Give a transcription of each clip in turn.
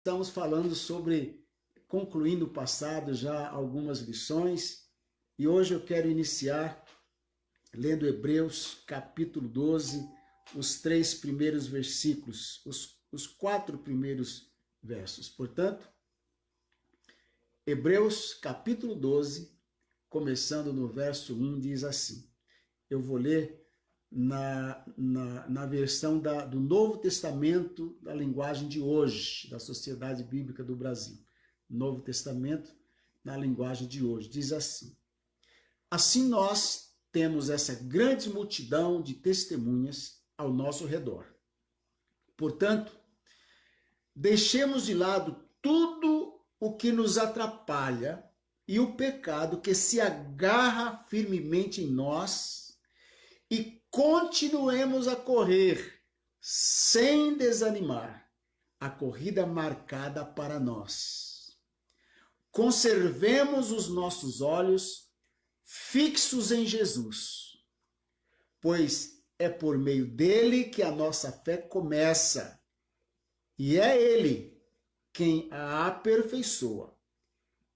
Estamos falando sobre, concluindo o passado, já algumas lições, e hoje eu quero iniciar lendo Hebreus, capítulo 12, os 3 primeiros versículos, os 4 primeiros versos. Portanto, Hebreus, capítulo 12, começando no verso 1, diz assim, eu vou ler na versão do Novo Testamento, da linguagem de hoje, da Sociedade Bíblica do Brasil. Novo Testamento, na linguagem de hoje, diz assim, assim nós temos essa grande multidão de testemunhas ao nosso redor. Portanto, deixemos de lado tudo o que nos atrapalha e o pecado que se agarra firmemente em nós e continuemos a correr sem desanimar a corrida marcada para nós. Conservemos os nossos olhos fixos em Jesus, pois é por meio dele que a nossa fé começa, e é ele quem a aperfeiçoa.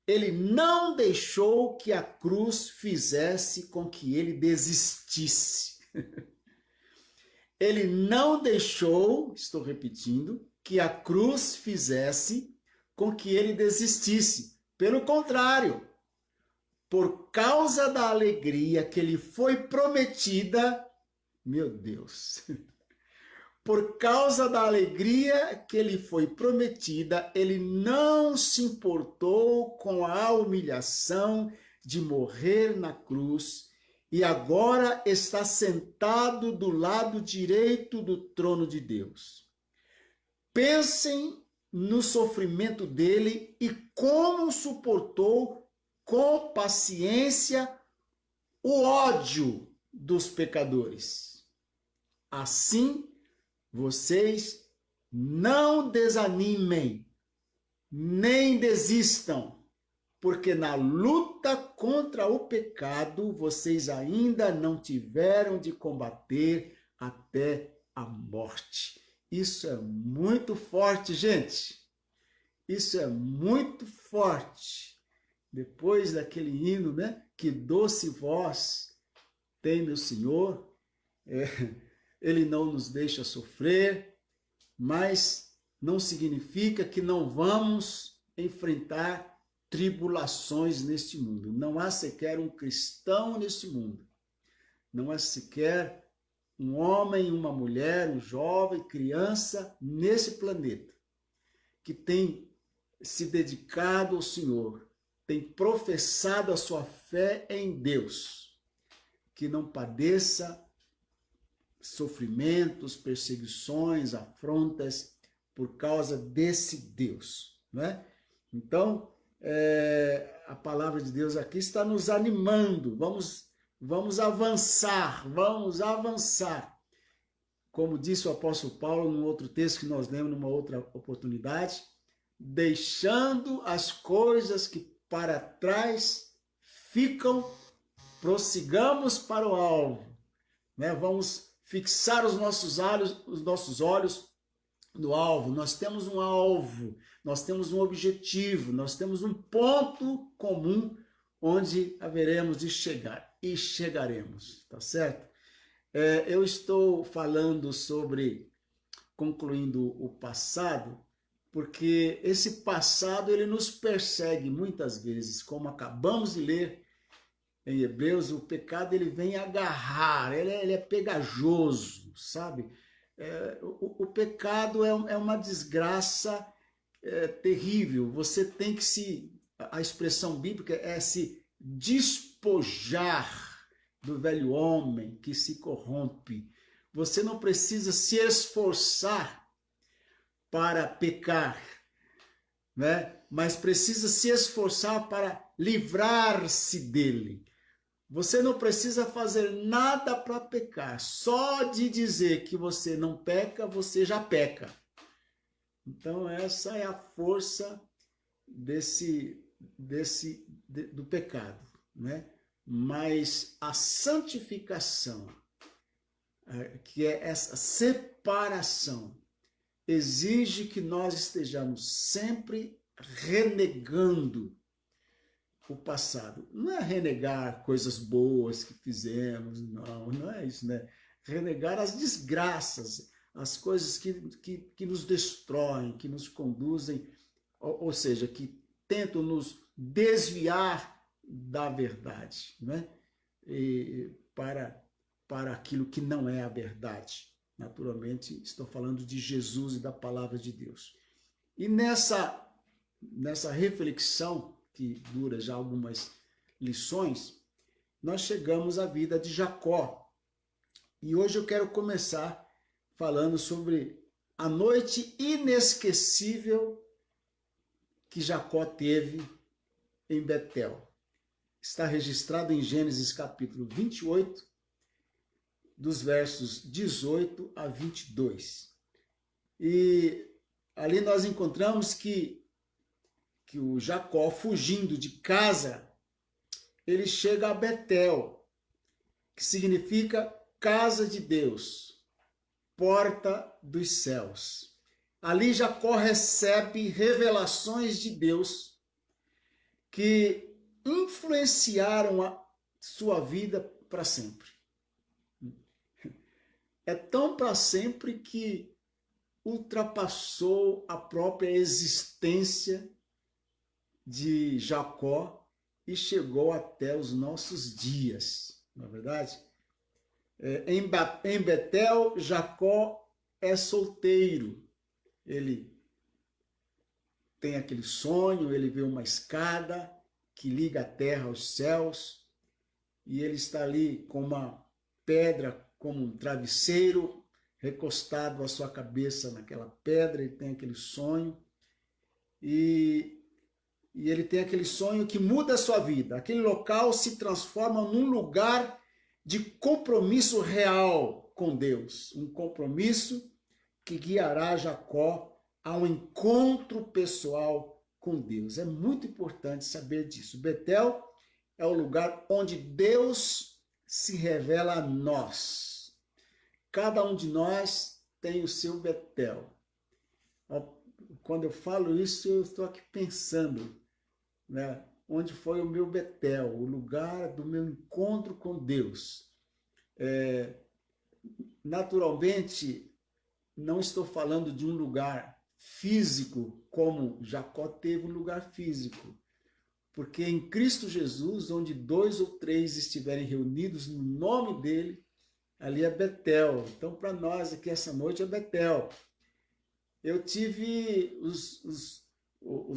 Ele não deixou que a cruz fizesse com que ele desistisse. Ele não deixou, estou repetindo, que a cruz fizesse com que ele desistisse. Pelo contrário, por causa da alegria que lhe foi prometida, meu Deus, por causa da alegria que lhe foi prometida, ele não se importou com a humilhação de morrer na cruz e agora está sentado do lado direito do trono de Deus. Pensem no sofrimento dele e como suportou com paciência o ódio dos pecadores. Assim, vocês não desanimem, nem desistam, porque na luta contra o pecado, vocês ainda não tiveram de combater até a morte. Isso é muito forte, gente. Isso é muito forte. Depois daquele hino, né? Que doce voz tem meu Senhor. Ele não nos deixa sofrer, mas não significa que não vamos enfrentar tribulações neste mundo. Não há sequer um cristão neste mundo. Não há sequer um homem, uma mulher, um jovem, criança nesse planeta que tem se dedicado ao Senhor, tem professado a sua fé em Deus, que não padeça sofrimentos, perseguições, afrontas por causa desse Deus, não é? Então, a palavra de Deus aqui está nos animando, vamos avançar, como disse o apóstolo Paulo num outro texto que nós lemos numa outra oportunidade, deixando as coisas que para trás ficam, prossigamos para o alvo, né? Vamos fixar os nossos olhos no alvo. Nós temos um alvo, nós temos um objetivo, nós temos um ponto comum onde haveremos de chegar e chegaremos, tá certo? Eu estou falando sobre concluindo o passado, porque esse passado ele nos persegue muitas vezes, como acabamos de ler em Hebreus, o pecado ele vem agarrar, ele é pegajoso, sabe? O pecado é uma desgraça terrível. Você tem que a expressão bíblica é se despojar do velho homem que se corrompe. Você não precisa se esforçar para pecar, né? Mas precisa se esforçar para livrar-se dele. Você não precisa fazer nada para pecar. Só de dizer que você não peca, você já peca. Então essa é a força do pecado, né? Mas a santificação, que é essa separação exige que nós estejamos sempre renegando o passado. Não é renegar coisas boas que fizemos, não é isso, né? Renegar as desgraças, as coisas que nos destroem, que nos conduzem, ou seja, que tentam nos desviar da verdade, né? E para aquilo que não é a verdade. Naturalmente, estou falando de Jesus e da palavra de Deus. E nessa reflexão, que dura já algumas lições, nós chegamos à vida de Jacó. E hoje eu quero começar falando sobre a noite inesquecível que Jacó teve em Betel. Está registrado em Gênesis capítulo 28, dos versos 18 a 22. E ali nós encontramos que o Jacó, fugindo de casa, ele chega a Betel, que significa casa de Deus, porta dos céus. Ali Jacó recebe revelações de Deus que influenciaram a sua vida para sempre. É tão para sempre que ultrapassou a própria existência de Jacó e chegou até os nossos dias, não é verdade? Em Betel, Jacó é solteiro. Ele tem aquele sonho, ele vê uma escada que liga a terra aos céus, e ele está ali com uma pedra, como um travesseiro, recostado a sua cabeça naquela pedra, ele tem aquele sonho, e ele tem aquele sonho que muda a sua vida. Aquele local se transforma num lugar de compromisso real com Deus, um compromisso que guiará Jacó a um encontro pessoal com Deus. É muito importante saber disso. Betel é o lugar onde Deus se revela a nós. Cada um de nós tem o seu Betel. Quando eu falo isso, eu estou aqui pensando, né? Onde foi o meu Betel, o lugar do meu encontro com Deus. Naturalmente, não estou falando de um lugar físico, como Jacó teve um lugar físico, porque em Cristo Jesus, onde 2 ou 3 estiverem reunidos no nome dele, ali é Betel. Então, para nós aqui essa noite é Betel. Eu tive os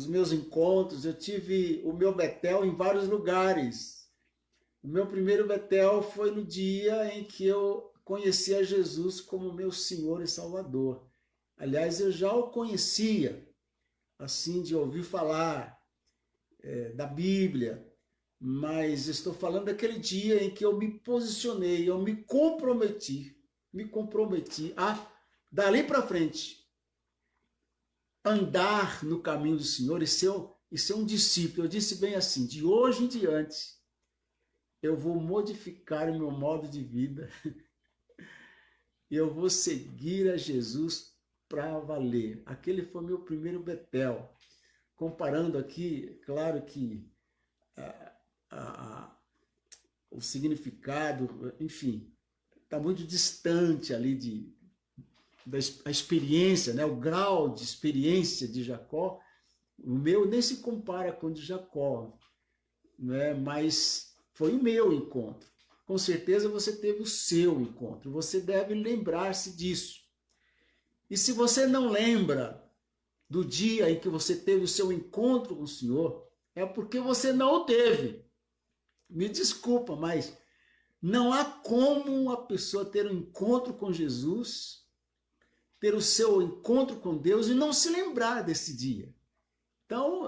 meus encontros, eu tive o meu Betel em vários lugares. O meu primeiro Betel foi no dia em que eu conheci a Jesus como meu Senhor e Salvador. Aliás, eu já o conhecia, assim, de ouvir falar da Bíblia, mas estou falando daquele dia em que eu me posicionei, eu me comprometi a, dali para frente, andar no caminho do Senhor e ser um discípulo. Eu disse bem assim, de hoje em diante, eu vou modificar o meu modo de vida, eu vou seguir a Jesus para valer. Aquele foi meu primeiro Betel. Comparando aqui, claro que o significado, enfim, está muito distante ali da experiência, né? O grau de experiência de Jacó, o meu nem se compara com o de Jacó, né? Mas foi o meu encontro. Com certeza você teve o seu encontro, você deve lembrar-se disso. E se você não lembra do dia em que você teve o seu encontro com o Senhor, é porque você não o teve. Me desculpa, mas não há como uma pessoa ter um encontro com Jesus, ter o seu encontro com Deus e não se lembrar desse dia. Então,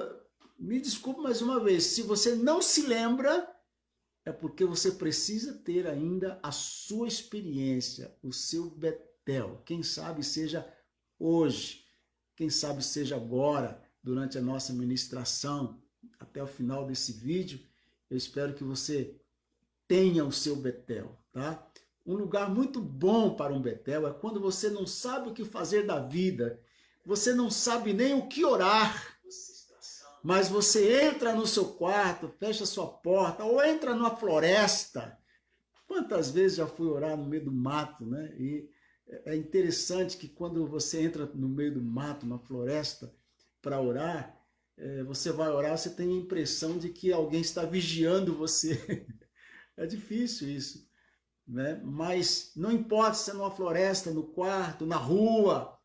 me desculpe mais uma vez, se você não se lembra, é porque você precisa ter ainda a sua experiência, o seu Betel. Quem sabe seja hoje, quem sabe seja agora, durante a nossa ministração, até o final desse vídeo. Eu espero que você tenha o seu Betel, tá? Um lugar muito bom para um Betel é quando você não sabe o que fazer da vida você não sabe nem o que orar, mas você entra no seu quarto, fecha sua porta, ou entra numa floresta. Quantas vezes já fui orar no meio do mato, né? E é interessante que quando você entra no meio do mato, na floresta, para orar, você vai orar, você tem a impressão de que alguém está vigiando você. É difícil isso, né? Mas não importa se é numa floresta, no quarto, na rua,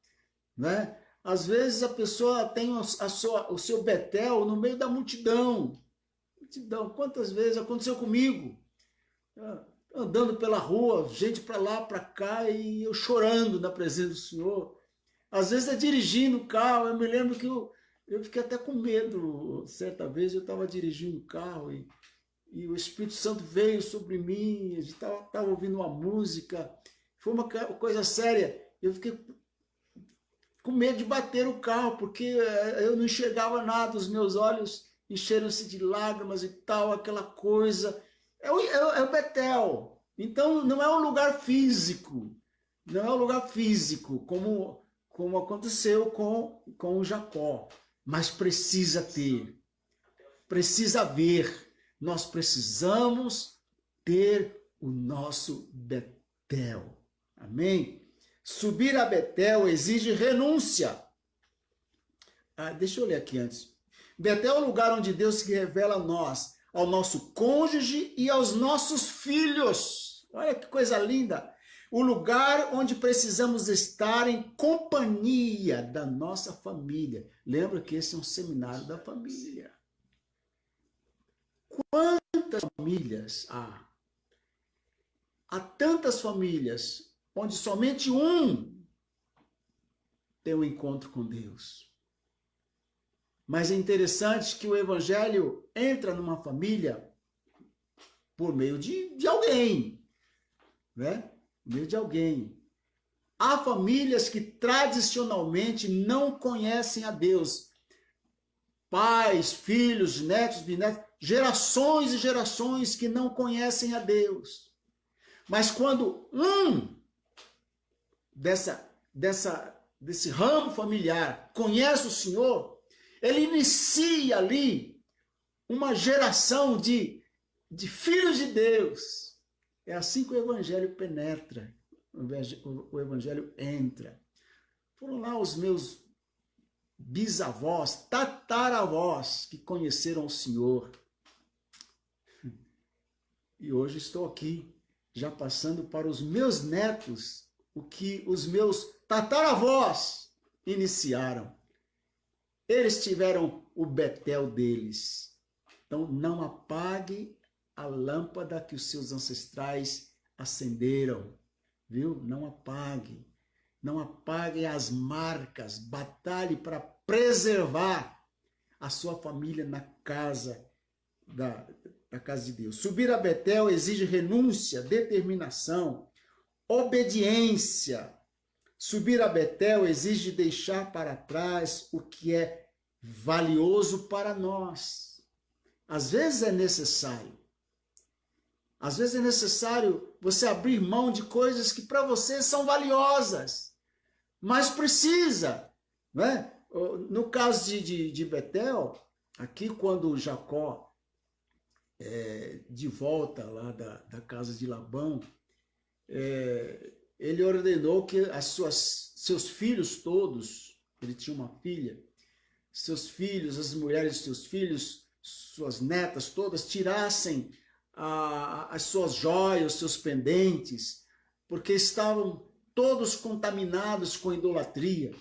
né? Às vezes a pessoa tem o seu Betel no meio da multidão. Multidão. Quantas vezes aconteceu comigo? Andando pela rua, gente para lá, para cá, e eu chorando na presença do Senhor. Às vezes dirigindo o carro, eu me lembro que eu fiquei até com medo. Certa vez eu estava dirigindo o carro e o Espírito Santo veio sobre mim, a gente estava ouvindo uma música, foi uma coisa séria. Eu fiquei com medo de bater o carro, porque eu não enxergava nada, os meus olhos encheram-se de lágrimas e tal, aquela coisa. É o Betel. Então não é um lugar físico, não é um lugar físico, como aconteceu com o Jacó, mas precisa ter, precisa ver. Nós precisamos ter o nosso Betel. Amém? Subir a Betel exige renúncia. Deixa eu ler aqui antes. Betel é o lugar onde Deus se revela a nós, ao nosso cônjuge e aos nossos filhos. Olha que coisa linda. O lugar onde precisamos estar em companhia da nossa família. Lembra que esse é um seminário da família. Quantas famílias há? Há tantas famílias onde somente um tem um encontro com Deus. Mas é interessante que o evangelho entra numa família por meio de alguém, né? Por meio de alguém. Há famílias que tradicionalmente não conhecem a Deus. Pais, filhos, netos, bisnetos, gerações e gerações que não conhecem a Deus. Mas quando um desse ramo familiar conhece o Senhor, ele inicia ali uma geração de filhos de Deus. É assim que o evangelho penetra, o evangelho entra. Foram lá os meus bisavós, tataravós, que conheceram o Senhor. E hoje estou aqui, já passando para os meus netos, o que os meus tataravós iniciaram. Eles tiveram o Betel deles. Então, não apague a lâmpada que os seus ancestrais acenderam, viu? Não apague. Não apague as marcas. Batalhe para preservar a sua família na casa da casa de Deus. Subir a Betel exige renúncia, determinação, obediência. Subir a Betel exige deixar para trás o que é valioso para nós. Às vezes é necessário. Às vezes é necessário você abrir mão de coisas que para você são valiosas, mas precisa, né? No caso de Betel, aqui quando Jacó de volta lá da casa de Labão, ele ordenou que seus filhos todos, ele tinha uma filha, seus filhos, as mulheres de seus filhos, suas netas todas, tirassem as suas joias, os seus pendentes, porque estavam todos contaminados com idolatria.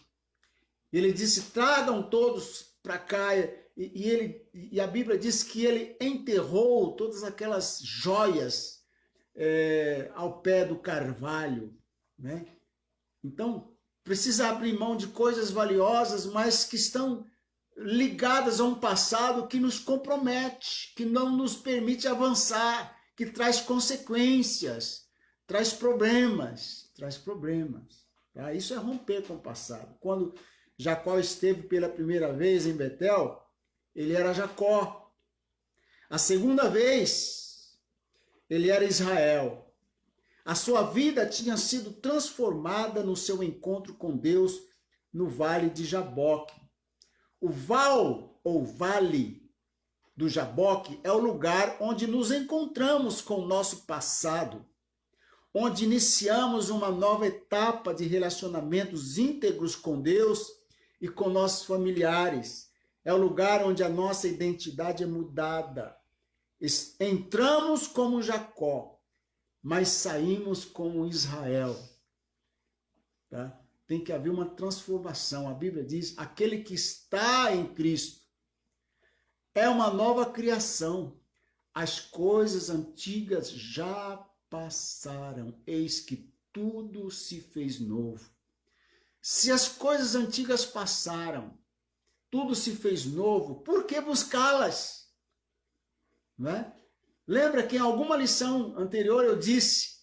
Ele disse, tragam todos para cá, e a Bíblia diz que ele enterrou todas aquelas joias ao pé do carvalho, né? Então, precisa abrir mão de coisas valiosas, mas que estão ligadas a um passado que nos compromete, que não nos permite avançar, que traz consequências, traz problemas. Tá? Isso é romper com o passado. Quando Jacó esteve pela primeira vez em Betel, ele era Jacó. A segunda vez, ele era Israel. A sua vida tinha sido transformada no seu encontro com Deus no vale de Jaboque. O val ou vale do Jaboque é o lugar onde nos encontramos com o nosso passado, onde iniciamos uma nova etapa de relacionamentos íntegros com Deus e com nossos familiares. É o lugar onde a nossa identidade é mudada. Entramos como Jacó, mas saímos como Israel. Tá? Tem que haver uma transformação. A Bíblia diz, aquele que está em Cristo é uma nova criação. As coisas antigas já passaram, eis que tudo se fez novo. Se as coisas antigas passaram, tudo se fez novo, por que buscá-las? Não é? Lembra que em alguma lição anterior eu disse,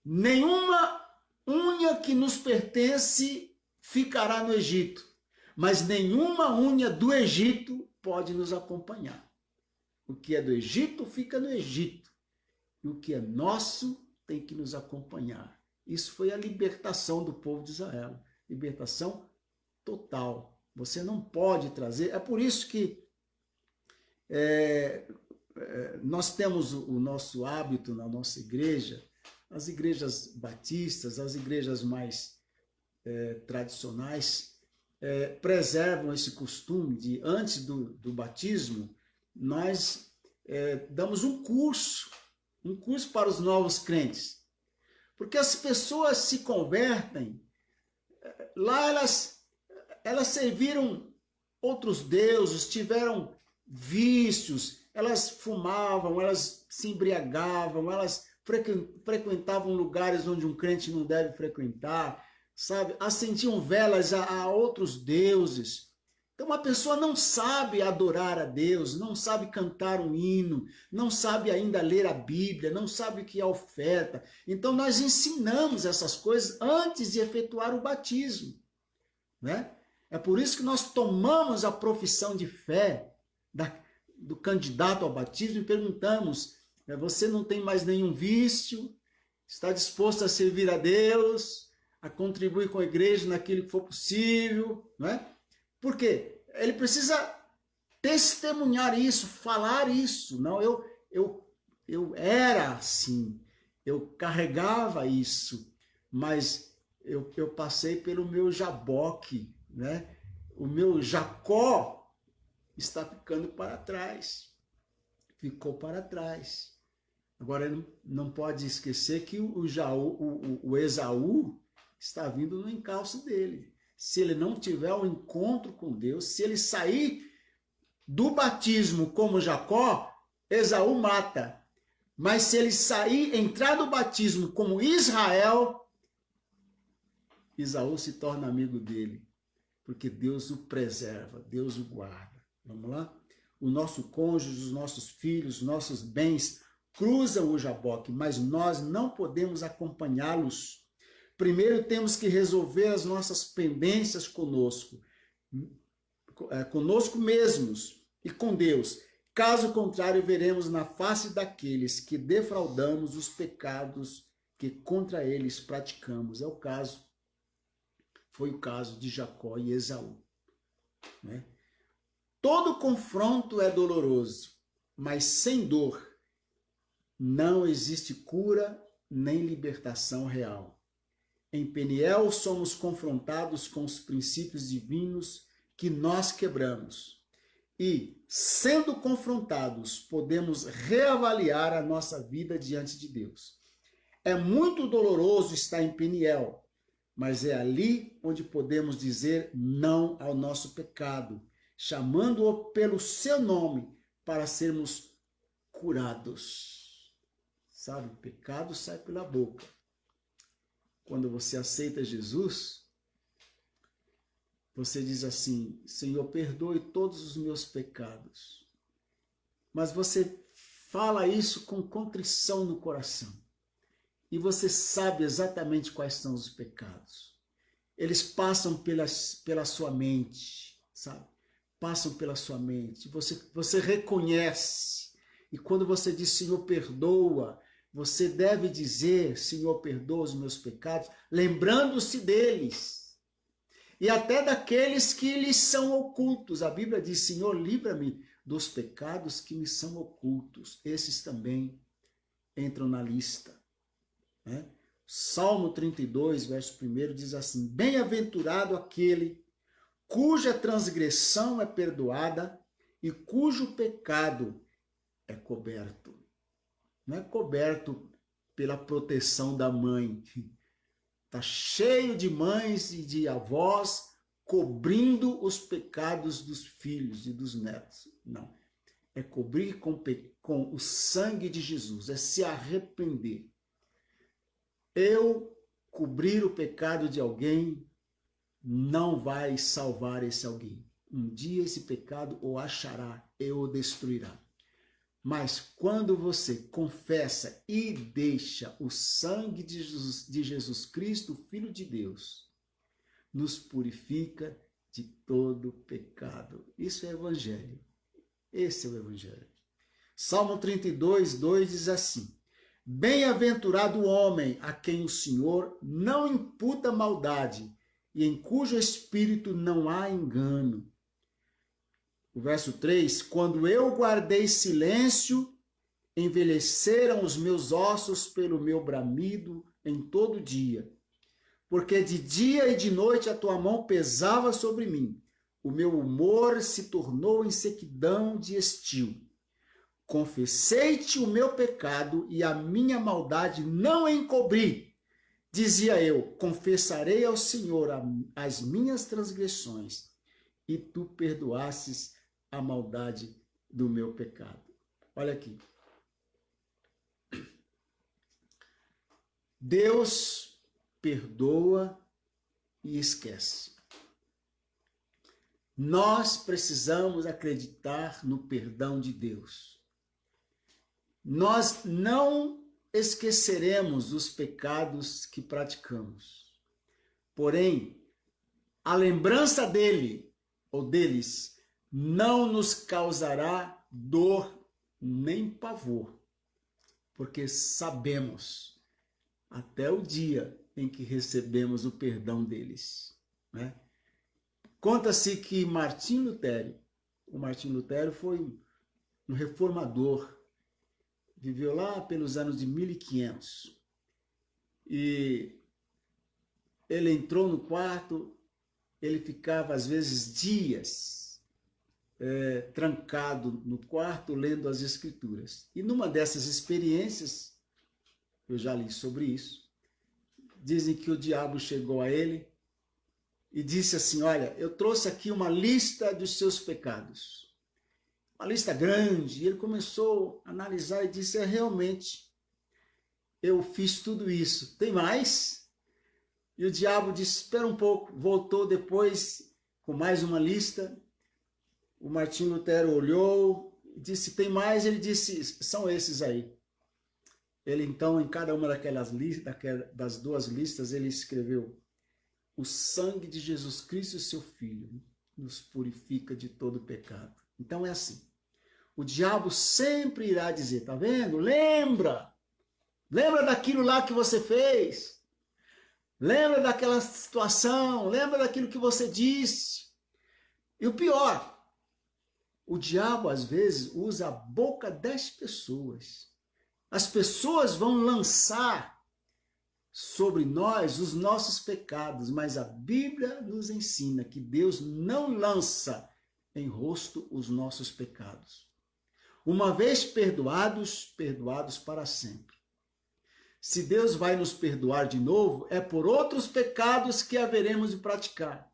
nenhuma unha que nos pertence ficará no Egito, mas nenhuma unha do Egito pode nos acompanhar. O que é do Egito fica no Egito. E o que é nosso tem que nos acompanhar. Isso foi a libertação do povo de Israel. Libertação total. Você não pode trazer... É por isso que nós temos o nosso hábito na nossa igreja, as igrejas batistas, as igrejas mais tradicionais, preservam esse costume de, antes do batismo, nós damos um curso para os novos crentes. Porque as pessoas se convertem, lá elas serviram outros deuses, tiveram vícios, elas fumavam, elas se embriagavam, elas frequentavam lugares onde um crente não deve frequentar, sabe? Acendiam velas a outros deuses. Então a pessoa não sabe adorar a Deus, não sabe cantar um hino, não sabe ainda ler a Bíblia, não sabe o que é oferta. Então nós ensinamos essas coisas antes de efetuar o batismo, né? É por isso que nós tomamos a profissão de fé do candidato ao batismo e perguntamos, você não tem mais nenhum vício, está disposto a servir a Deus, a contribuir com a igreja naquilo que for possível, não é? Por quê? Ele precisa testemunhar isso, falar isso. Não, eu era assim, eu carregava isso, mas eu passei pelo meu Jaboque, né? O meu Jacó está ficando para trás. Ficou para trás. Agora, ele não pode esquecer que o Esaú está vindo no encalço dele. Se ele não tiver um encontro com Deus, se ele sair do batismo como Jacó, Esaú mata. Mas se ele entrar do batismo como Israel, Esaú se torna amigo dele. Porque Deus o preserva, Deus o guarda. Vamos lá? O nosso cônjuge, os nossos filhos, os nossos bens cruzam o Jaboque, mas nós não podemos acompanhá-los. Primeiro temos que resolver as nossas pendências conosco mesmos e com Deus. Caso contrário, veremos na face daqueles que defraudamos os pecados que contra eles praticamos. Foi o caso de Jacó e Esaú, né? Todo confronto é doloroso, mas sem dor não existe cura nem libertação real. Em Peniel somos confrontados com os princípios divinos que nós quebramos. E, sendo confrontados, podemos reavaliar a nossa vida diante de Deus. É muito doloroso estar em Peniel, mas é ali onde podemos dizer não ao nosso pecado, chamando-o pelo seu nome para sermos curados. Sabe, o pecado sai pela boca. Quando você aceita Jesus, você diz assim, Senhor, perdoe todos os meus pecados. Mas você fala isso com contrição no coração. E você sabe exatamente quais são os pecados. Eles passam pela sua mente, sabe? Passam pela sua mente. Você reconhece. E quando você diz, Senhor, perdoa, você deve dizer, Senhor, perdoa os meus pecados, lembrando-se deles. e até daqueles que lhes são ocultos. A Bíblia diz, Senhor, livra-me dos pecados que me são ocultos. Esses também entram na lista, né? Salmo 32, verso 1 diz assim, bem-aventurado aquele cuja transgressão é perdoada e cujo pecado é coberto. Não é coberto pela proteção da mãe. Está cheio de mães e de avós cobrindo os pecados dos filhos e dos netos. Não. É cobrir com o sangue de Jesus, é se arrepender. Eu cobrir o pecado de alguém não vai salvar esse alguém. Um dia esse pecado o achará e o destruirá. Mas quando você confessa e deixa o sangue de Jesus Cristo, Filho de Deus, nos purifica de todo pecado. Isso é evangelho. Esse é o evangelho. Salmo 32, 2 diz assim, bem-aventurado o homem a quem o Senhor não imputa maldade e em cujo espírito não há engano. O verso 3, quando eu guardei silêncio, envelheceram os meus ossos pelo meu bramido em todo dia. Porque de dia e de noite a tua mão pesava sobre mim. O meu humor se tornou em sequidão de estio. Confessei-te o meu pecado e a minha maldade não encobri. Dizia eu, confessarei ao Senhor as minhas transgressões, e tu perdoasses a maldade do meu pecado. Olha aqui. Deus perdoa e esquece. Nós precisamos acreditar no perdão de Deus. Nós não esqueceremos os pecados que praticamos. Porém, a lembrança dele ou deles não nos causará dor nem pavor, porque sabemos até o dia em que recebemos o perdão deles, né? Conta-se que Martim Lutero foi um reformador, viveu lá pelos anos de 1500, e ele entrou no quarto, ele ficava às vezes dias trancado no quarto lendo as escrituras. E numa dessas experiências, eu já li sobre isso, dizem que o diabo chegou a ele e disse assim, olha, eu trouxe aqui uma lista dos seus pecados. Uma lista grande. E ele começou a analisar e disse, realmente, eu fiz tudo isso. Tem mais? E o diabo disse, espera um pouco. Voltou depois com mais uma lista. O Martim Lutero olhou, disse, tem mais? Ele disse, são esses aí. Ele então, em cada uma das duas listas, ele escreveu, o sangue de Jesus Cristo, seu Filho, nos purifica de todo pecado. Então é assim, o diabo sempre irá dizer, tá vendo? Lembra daquilo lá que você fez, lembra daquela situação, lembra daquilo que você disse. E o pior, o diabo às vezes usa a boca das pessoas. As pessoas vão lançar sobre nós os nossos pecados, mas a Bíblia nos ensina que Deus não lança em rosto os nossos pecados. Uma vez perdoados, perdoados para sempre. Se Deus vai nos perdoar de novo, é por outros pecados que haveremos de praticar.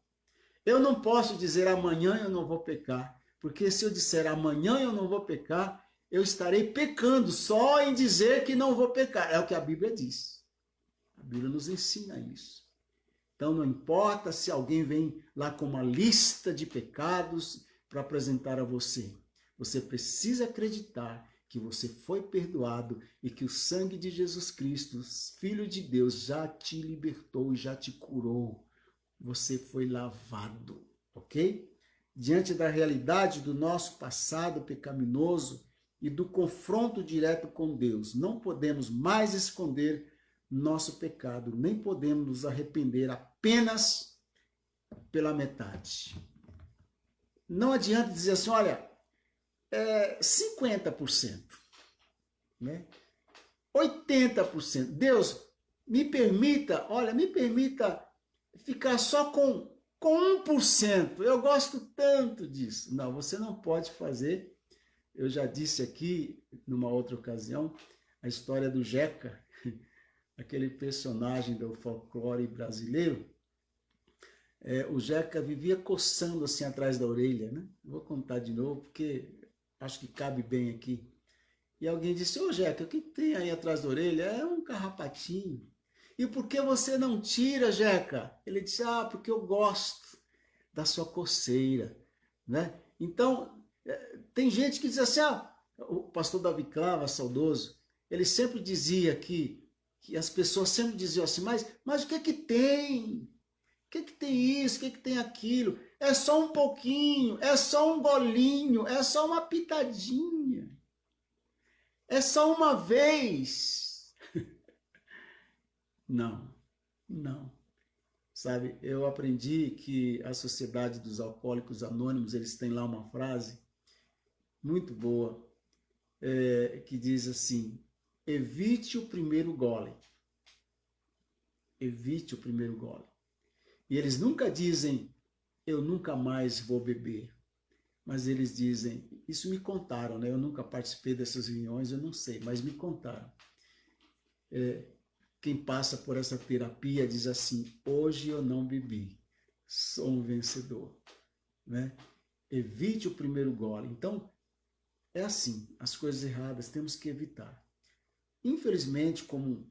Eu não posso dizer amanhã eu não vou pecar, porque se eu disser amanhã eu não vou pecar, eu estarei pecando só em dizer que não vou pecar. É o que a Bíblia diz. A Bíblia nos ensina isso. Então não importa se alguém vem lá com uma lista de pecados para apresentar a você. Você precisa acreditar que você foi perdoado e que o sangue de Jesus Cristo, Filho de Deus, já te libertou e já te curou. Você foi lavado, ok? Diante da realidade do nosso passado pecaminoso e do confronto direto com Deus, não podemos mais esconder nosso pecado, nem podemos nos arrepender apenas pela metade. Não adianta dizer assim, olha, 50%, né? 80%. Deus, me permita ficar só com 1%. Eu gosto tanto disso. Não, você não pode fazer. Eu já disse aqui, numa outra ocasião, a história do Jeca, aquele personagem do folclore brasileiro. O Jeca vivia coçando assim atrás da orelha, né? Vou contar de novo, porque acho que cabe bem aqui. E alguém disse, ô Jeca, o que tem aí atrás da orelha? É um carrapatinho. E por que você não tira, Jeca? Ele disse, porque eu gosto da sua coceira, né? Então, tem gente que diz assim, o pastor Davi Clava, saudoso, ele sempre dizia que as pessoas sempre diziam assim, mas o que é que tem? O que é que tem isso? O que é que tem aquilo? É só um pouquinho, é só um golinho, é só uma pitadinha. É só uma vez. Não. Sabe, eu aprendi que a Sociedade dos Alcoólicos Anônimos, eles têm lá uma frase muito boa, que diz assim, evite o primeiro gole. Evite o primeiro gole. E eles nunca dizem, eu nunca mais vou beber. Mas eles dizem, isso me contaram, né? Eu nunca participei dessas reuniões, eu não sei, mas me contaram. Quem passa por essa terapia diz assim, hoje eu não bebi, sou um vencedor, né? Evite o primeiro gole. Então, é assim, as coisas erradas temos que evitar. Infelizmente, como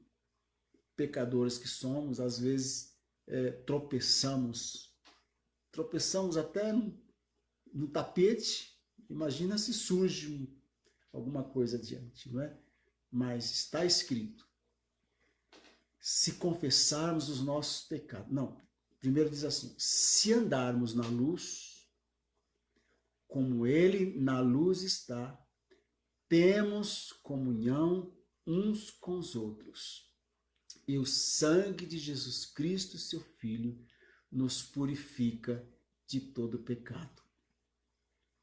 pecadores que somos, às vezes tropeçamos até no tapete, imagina se surge alguma coisa adiante, não é? Mas está escrito, se confessarmos os nossos pecados, não, primeiro diz assim, se andarmos na luz, como ele na luz está, temos comunhão uns com os outros, e o sangue de Jesus Cristo, seu Filho, nos purifica de todo pecado.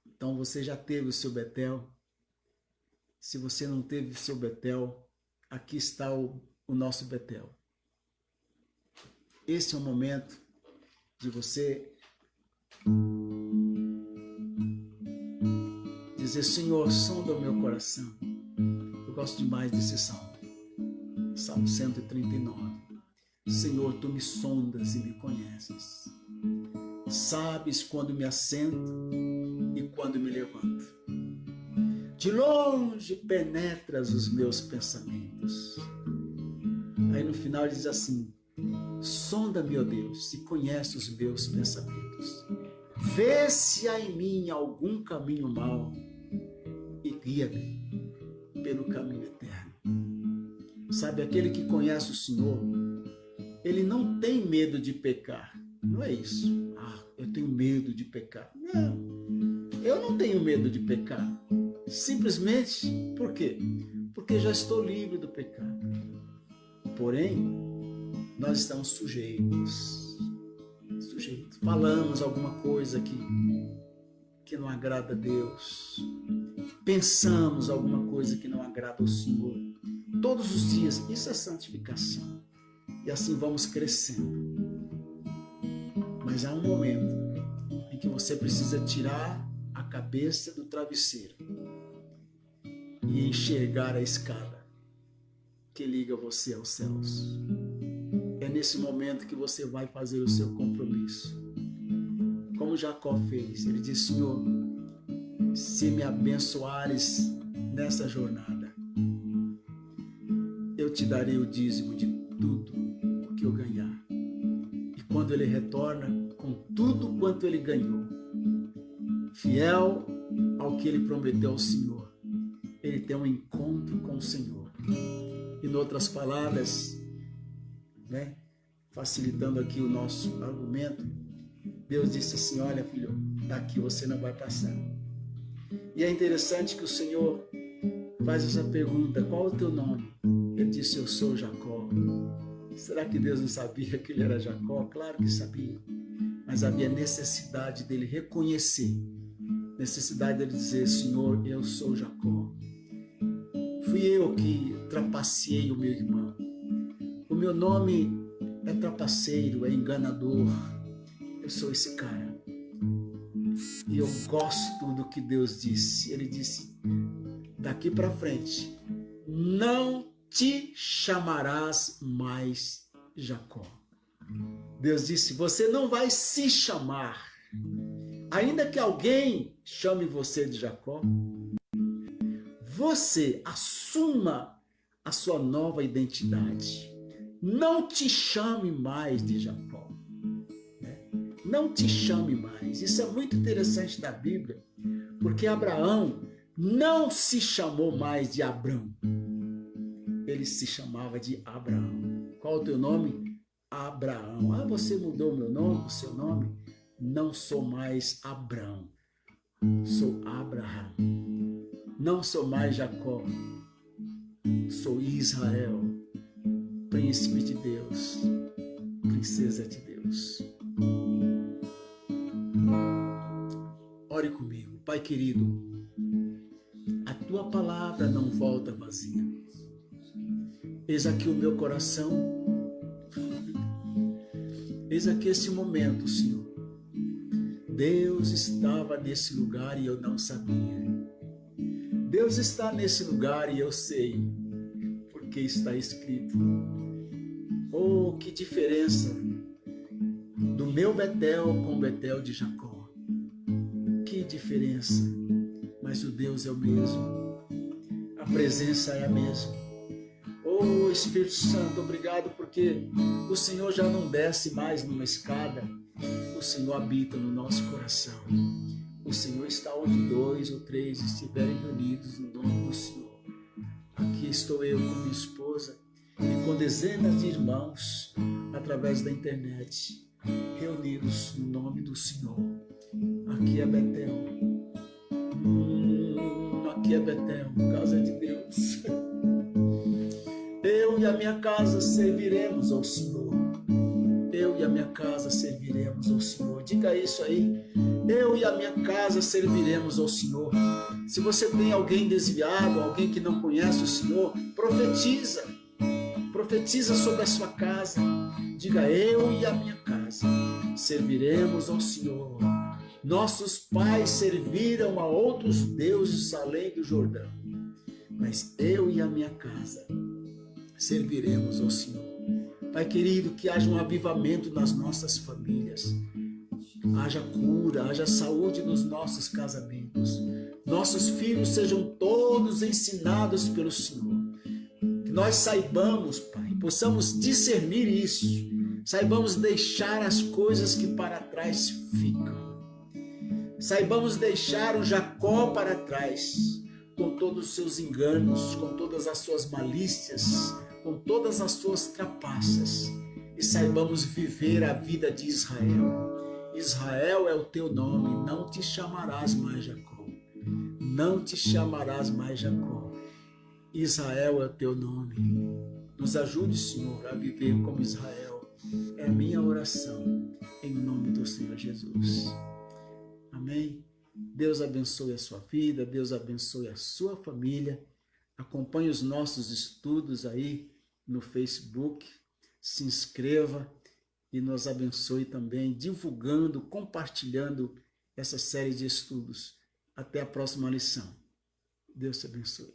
Então você já teve o seu Betel? Se você não teve o seu Betel, aqui está o nosso Betel. Esse é o momento de você dizer, Senhor, sonda o meu coração. Eu gosto demais desse salmo. Salmo 139. Senhor, tu me sondas e me conheces. Sabes quando me assento e quando me levanto. De longe penetras os meus pensamentos. Aí no final ele diz assim, sonda-me, ó Deus, e conhece os meus pensamentos. Vê se há em mim algum caminho mau e guia-me pelo caminho eterno. Sabe, aquele que conhece o Senhor, ele não tem medo de pecar. Não é isso. Eu tenho medo de pecar. Não, eu não tenho medo de pecar. Simplesmente, por quê? Porque já estou livre do pecado. Porém, nós estamos sujeitos. Falamos alguma coisa que não agrada a Deus. Pensamos alguma coisa que não agrada ao Senhor. Todos os dias, isso é santificação. E assim vamos crescendo. Mas há um momento em que você precisa tirar a cabeça do travesseiro e enxergar a escada que liga você aos céus. É nesse momento que você vai fazer o seu compromisso. Como Jacó fez, ele disse, Senhor, se me abençoares nessa jornada, eu te darei o dízimo de tudo o que eu ganhar. E quando ele retorna com tudo quanto ele ganhou, fiel ao que ele prometeu ao Senhor, ele tem um encontro com o Senhor. E, em outras palavras, né, facilitando aqui o nosso argumento, Deus disse assim, olha filho, daqui você não vai passar. E é interessante que o Senhor faz essa pergunta, qual é o teu nome? Ele disse, eu sou Jacó. Será que Deus não sabia que ele era Jacó? Claro que sabia. mas havia necessidade dele reconhecer, necessidade dele dizer: Senhor, eu sou Jacó. Fui eu que trapaceei o meu irmão. O meu nome é trapaceiro, é enganador. Eu sou esse cara. E eu gosto do que Deus disse. Ele disse: daqui para frente, não te chamarás mais Jacó. Deus disse: você não vai se chamar. Ainda que alguém chame você de Jacó, você assuma a sua nova identidade. Não te chame mais de Jacó. Não te chame mais. Isso é muito interessante da Bíblia, porque Abraão não se chamou mais de Abrão. Ele se chamava de Abraão. Qual é o teu nome? Abraão. Ah, você mudou o meu nome, o seu nome? Não sou mais Abrão. Sou Abraão. Não sou mais Jacó. Sou Israel. Príncipe de Deus. Princesa de Deus. Ore comigo. Pai querido, a tua palavra não volta vazia. Eis aqui o meu coração. Eis aqui esse momento, Senhor. Deus estava nesse lugar e eu não sabia. Deus está nesse lugar e eu sei, porque está escrito. Oh, que diferença do meu Betel com o Betel de Jacó. Que diferença, mas o Deus é o mesmo. A presença é a mesma. Oh, Espírito Santo, obrigado porque o Senhor já não desce mais numa escada. O Senhor habita no nosso coração. O Senhor está onde 2 ou 3 estiverem reunidos no nome do Senhor. Aqui estou eu com minha esposa e com dezenas de irmãos através da internet, reunidos no nome do Senhor. Aqui é Betel. Aqui é Betel, casa de Deus. Eu e a minha casa serviremos ao Senhor. Eu e a minha casa serviremos ao Senhor. Diga isso aí. Eu e a minha casa serviremos ao Senhor. Se você tem alguém desviado, alguém que não conhece o Senhor, profetiza. Profetiza sobre a sua casa. Diga: eu e a minha casa serviremos ao Senhor. Nossos pais serviram a outros deuses além do Jordão, mas eu e a minha casa serviremos ao Senhor. Pai querido, que haja um avivamento nas nossas famílias. Haja cura, haja saúde nos nossos casamentos. Nossos filhos sejam todos ensinados pelo Senhor. Que nós saibamos, Pai, possamos discernir isso. Saibamos deixar as coisas que para trás ficam. Saibamos deixar o Jacó para trás, com todos os seus enganos, com todas as suas malícias, com todas as suas trapaças, e saibamos viver a vida de Israel. Israel é o teu nome, não te chamarás mais Jacó. Não te chamarás mais Jacó. Israel é o teu nome. Nos ajude, Senhor, a viver como Israel. É a minha oração, em nome do Senhor Jesus. Amém? Deus abençoe a sua vida, Deus abençoe a sua família. Acompanhe os nossos estudos aí no Facebook, se inscreva e nos abençoe também, divulgando, compartilhando essa série de estudos. Até a próxima lição. Deus te abençoe.